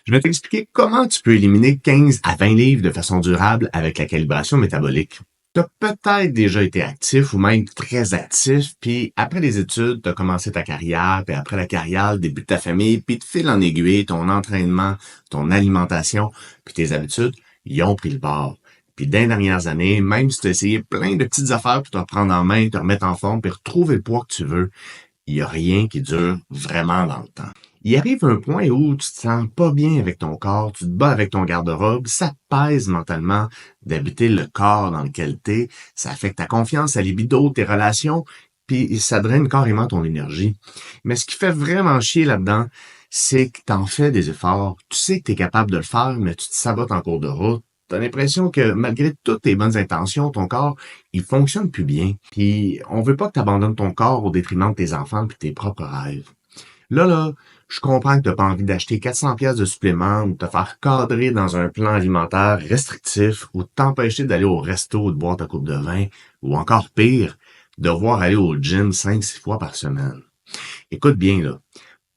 Je vais t'expliquer comment tu peux éliminer 15 à 20 livres de façon durable avec la calibration métabolique. Tu as peut-être déjà été actif ou même très actif, puis après les études, tu as commencé ta carrière, puis après la carrière, le début de ta famille, puis de fil en aiguille, ton entraînement, ton alimentation, puis tes habitudes, ils ont pris le bord. Puis dans les dernières années, même si tu as essayé plein de petites affaires pour te reprendre en main, te remettre en forme, puis retrouver le poids que tu veux, il n'y a rien qui dure vraiment dans le temps. Il arrive un point où tu te sens pas bien avec ton corps, tu te bats avec ton garde-robe, ça te pèse mentalement d'habiter le corps dans lequel t'es, ça affecte ta confiance, ta libido, tes relations, puis ça draine carrément ton énergie. Mais ce qui fait vraiment chier là-dedans, c'est que t'en fais des efforts, tu sais que t'es capable de le faire, mais tu te sabotes en cours de route. T'as l'impression que malgré toutes tes bonnes intentions, ton corps, il fonctionne plus bien. Puis on veut pas que tu abandonnes ton corps au détriment de tes enfants puis tes propres rêves. Là, je comprends que tu n'as pas envie d'acheter 400 pièces de suppléments ou de te faire cadrer dans un plan alimentaire restrictif ou de t'empêcher d'aller au resto ou de boire ta coupe de vin ou encore pire, devoir aller au gym 5-6 fois par semaine. Écoute bien, là.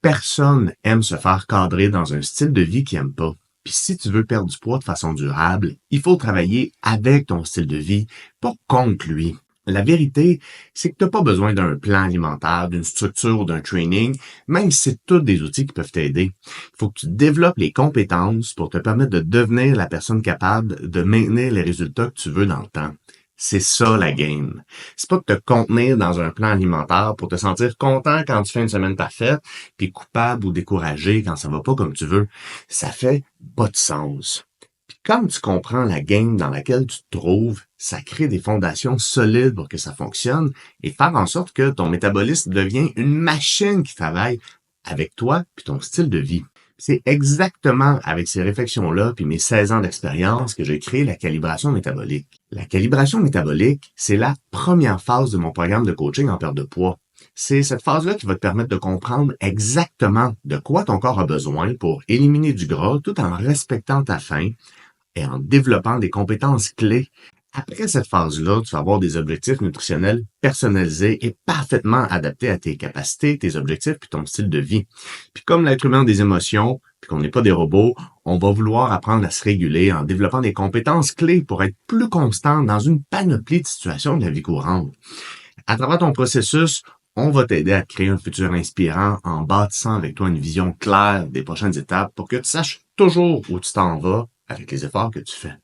Personne aime se faire cadrer dans un style de vie qu'il aime pas. Puis si tu veux perdre du poids de façon durable, il faut travailler avec ton style de vie, pas contre lui. La vérité, c'est que tu n'as pas besoin d'un plan alimentaire, d'une structure ou d'un training, même si c'est tous des outils qui peuvent t'aider. Il faut que tu développes les compétences pour te permettre de devenir la personne capable de maintenir les résultats que tu veux dans le temps. C'est ça la game. C'est pas de te contenir dans un plan alimentaire pour te sentir content quand tu fais une semaine parfaite, puis coupable ou découragé quand ça va pas comme tu veux. Ça fait pas de sens. Puis comme tu comprends la game dans laquelle tu te trouves, ça crée des fondations solides pour que ça fonctionne et faire en sorte que ton métabolisme devienne une machine qui travaille avec toi puis ton style de vie. C'est exactement avec ces réflexions-là puis mes 16 ans d'expérience que j'ai créé la calibration métabolique. La calibration métabolique, c'est la première phase de mon programme de coaching en perte de poids. C'est cette phase-là qui va te permettre de comprendre exactement de quoi ton corps a besoin pour éliminer du gras tout en respectant ta faim et en développant des compétences clés. Après cette phase-là, tu vas avoir des objectifs nutritionnels personnalisés et parfaitement adaptés à tes capacités, tes objectifs puis ton style de vie. Puis comme l'être humain a des émotions, puis qu'on n'est pas des robots, on va vouloir apprendre à se réguler en développant des compétences clés pour être plus constant dans une panoplie de situations de la vie courante. À travers ton processus, on va t'aider à créer un futur inspirant en bâtissant avec toi une vision claire des prochaines étapes pour que tu saches toujours où tu t'en vas avec les efforts que tu fais.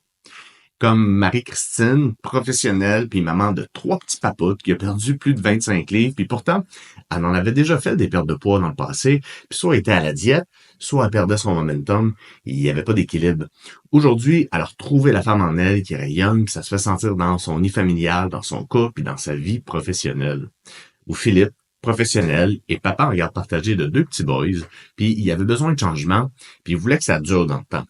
Comme Marie-Christine, professionnelle puis maman de 3 petits papoutes qui a perdu plus de 25 livres, puis pourtant, elle en avait déjà fait des pertes de poids dans le passé, puis soit elle était à la diète, soit elle perdait son momentum, il n'y avait pas d'équilibre. Aujourd'hui, elle a retrouvé la femme en elle qui rayonne, puis ça se fait sentir dans son nid familial, dans son couple, puis dans sa vie professionnelle. Ou Philippe, professionnel et papa en garde partagée de 2 petits boys, puis il avait besoin de changement, puis il voulait que ça dure dans le temps.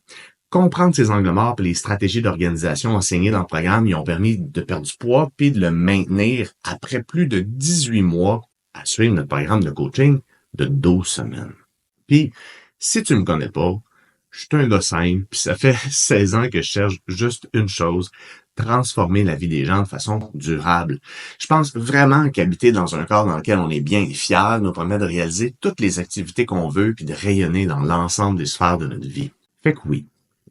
Comprendre ces angles morts et les stratégies d'organisation enseignées dans le programme lui ont permis de perdre du poids puis de le maintenir après plus de 18 mois à suivre notre programme de coaching de 12 semaines. Puis, si tu me connais pas, je suis un gars simple, puis ça fait 16 ans que je cherche juste une chose, transformer la vie des gens de façon durable. Je pense vraiment qu'habiter dans un corps dans lequel on est bien et fier nous permet de réaliser toutes les activités qu'on veut puis de rayonner dans l'ensemble des sphères de notre vie. Fait que oui,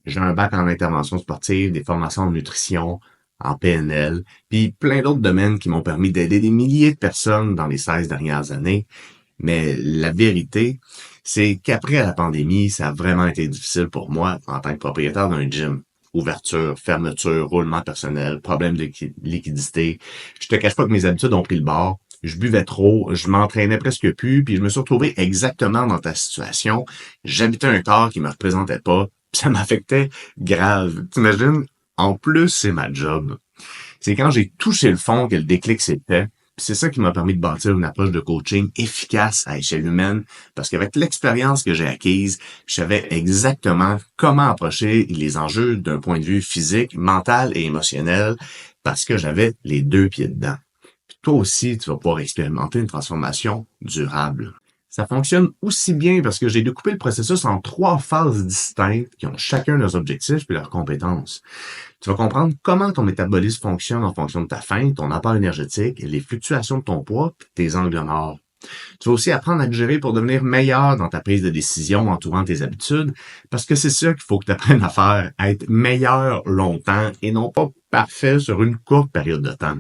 j'ai un bac en intervention sportive, des formations en nutrition, en PNL, puis plein d'autres domaines qui m'ont permis d'aider des milliers de personnes dans les 16 dernières années. Mais la vérité, c'est qu'après la pandémie, ça a vraiment été difficile pour moi en tant que propriétaire d'un gym. Ouverture, fermeture, roulement personnel, problème de liquidité. Je te cache pas que mes habitudes ont pris le bord. Je buvais trop, je m'entraînais presque plus, puis je me suis retrouvé exactement dans ta situation. J'habitais un corps qui me représentait pas, puis ça m'affectait grave. T'imagines? En plus, c'est ma job. C'est quand j'ai touché le fond que le déclic s'est fait. Puis c'est ça qui m'a permis de bâtir une approche de coaching efficace à échelle humaine, parce qu'avec l'expérience que j'ai acquise, je savais exactement comment approcher les enjeux d'un point de vue physique, mental et émotionnel, parce que j'avais les 2 pieds dedans. Puis toi aussi, tu vas pouvoir expérimenter une transformation durable. Ça fonctionne aussi bien parce que j'ai découpé le processus en 3 phases distinctes qui ont chacun leurs objectifs et leurs compétences. Tu vas comprendre comment ton métabolisme fonctionne en fonction de ta faim, ton apport énergétique, les fluctuations de ton poids et tes angles morts. Tu vas aussi apprendre à te gérer pour devenir meilleur dans ta prise de décision entourant tes habitudes, parce que c'est ça qu'il faut que tu apprennes à faire, à être meilleur longtemps et non pas parfait sur une courte période de temps.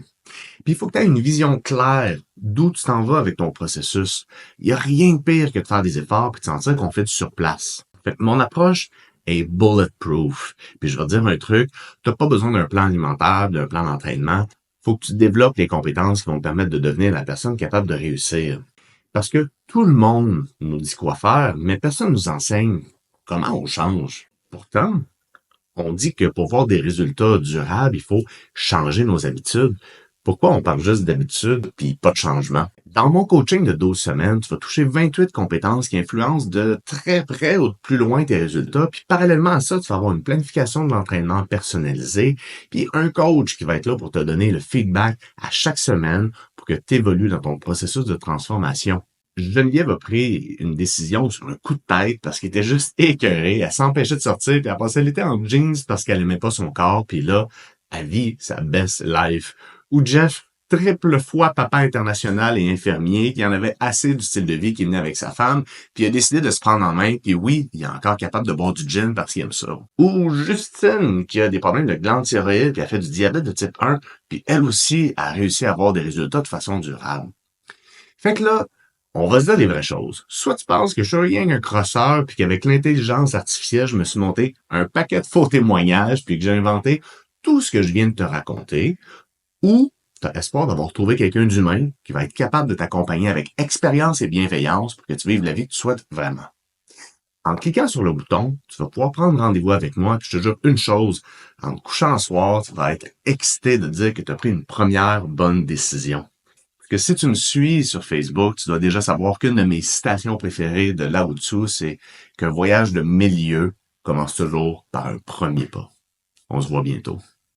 Puis il faut que tu aies une vision claire d'où tu t'en vas avec ton processus. Il n'y a rien de pire que de faire des efforts et de sentir qu'on fait du surplace. Fait que mon approche est bulletproof. Puis je vais te dire un truc, tu n'as pas besoin d'un plan alimentaire, d'un plan d'entraînement. Faut que tu développes les compétences qui vont te permettre de devenir la personne capable de réussir. Parce que tout le monde nous dit quoi faire, mais personne nous enseigne comment on change. Pourtant, on dit que pour voir des résultats durables, il faut changer nos habitudes. Pourquoi on parle juste d'habitude puis pas de changement? Dans mon coaching de 12 semaines, tu vas toucher 28 compétences qui influencent de très près ou de plus loin tes résultats. Puis parallèlement à ça, tu vas avoir une planification de l'entraînement personnalisée, puis un coach qui va être là pour te donner le feedback à chaque semaine pour que tu évolues dans ton processus de transformation. Geneviève a pris une décision sur un coup de tête parce qu'elle était juste écœurée. Elle s'empêchait de sortir, puis elle passait l'été en jeans parce qu'elle aimait pas son corps, puis là, elle vit sa best life. Ou Jeff, triple fois papa international et infirmier, qui en avait assez du style de vie qui venait avec sa femme, puis il a décidé de se prendre en main, puis oui, il est encore capable de boire du gin parce qu'il aime ça. Ou Justine, qui a des problèmes de glande thyroïde, puis a fait du diabète de type 1, puis elle aussi a réussi à avoir des résultats de façon durable. Fait que là, on va se dire les vraies choses. Soit tu penses que je suis rien qu'un crosseur, puis qu'avec l'intelligence artificielle, je me suis monté un paquet de faux témoignages, puis que j'ai inventé tout ce que je viens de te raconter, ou tu as espoir d'avoir trouvé quelqu'un d'humain qui va être capable de t'accompagner avec expérience et bienveillance pour que tu vives la vie que tu souhaites vraiment. En cliquant sur le bouton, tu vas pouvoir prendre rendez-vous avec moi, puis je te jure une chose, en te couchant le soir, tu vas être excité de dire que tu as pris une première bonne décision. Que si tu me suis sur Facebook, tu dois déjà savoir qu'une de mes citations préférées de Lao Tzu, c'est qu'un voyage de 1000 lieues commence toujours par un premier pas. On se voit bientôt.